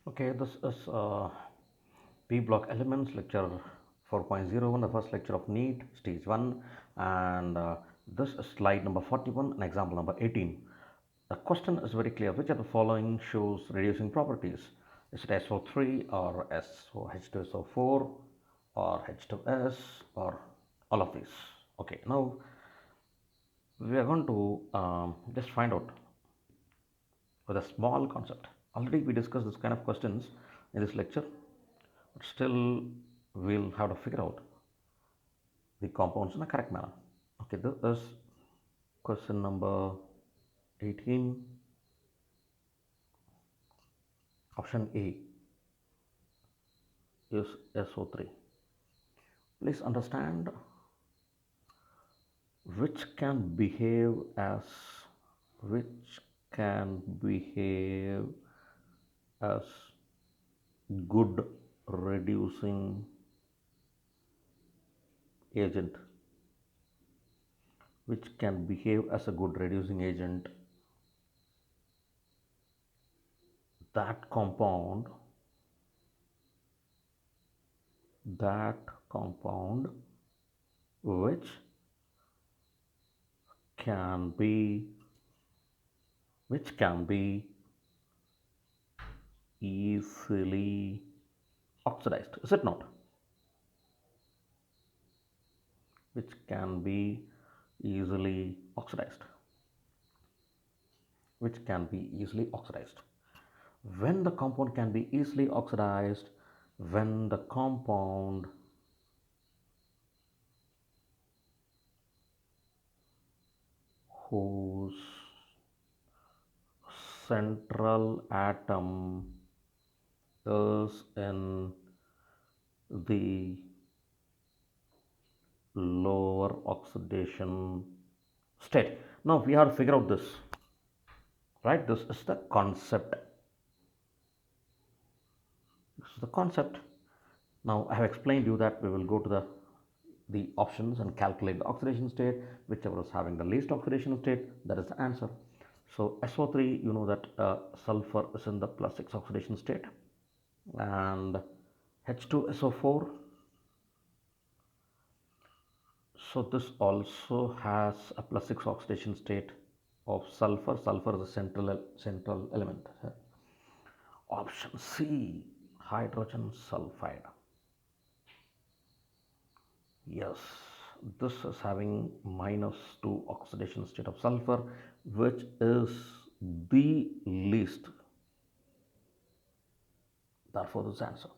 Okay, this is P block elements lecture 4.01, the first lecture of NEET stage 1, and this is slide number 41 and example number 18. The question is very clear: which of the following shows reducing properties? Is it SO3 or H2SO4 or H2S or all of these? Okay, now we are going to just find out with a small concept. Already we discussed this kind of questions in this lecture, but still we'll have to figure out the compounds in a correct manner. Okay, this is question number 18. Option A is SO3. Please understand which can behave as which can behave as good reducing agent, which can behave as a good reducing agent. That compound which can be easily oxidized, is it not? Which can be easily oxidized, when the compound can be easily oxidized, when the compound whose central atom is in the lower oxidation state. Now we have to figure out this, right? This is the concept. Now I have explained you that we will go to the options and calculate the oxidation state. Whichever is having the least oxidation state, that is the answer. So SO3, you know that sulfur is in the +6 oxidation state, and H2SO4, so this also has a +6 oxidation state of sulfur. Sulfur is a central element. Option C, hydrogen sulfide. Yes, this is having -2 oxidation state of sulfur, which is the least. Therefore, this answer.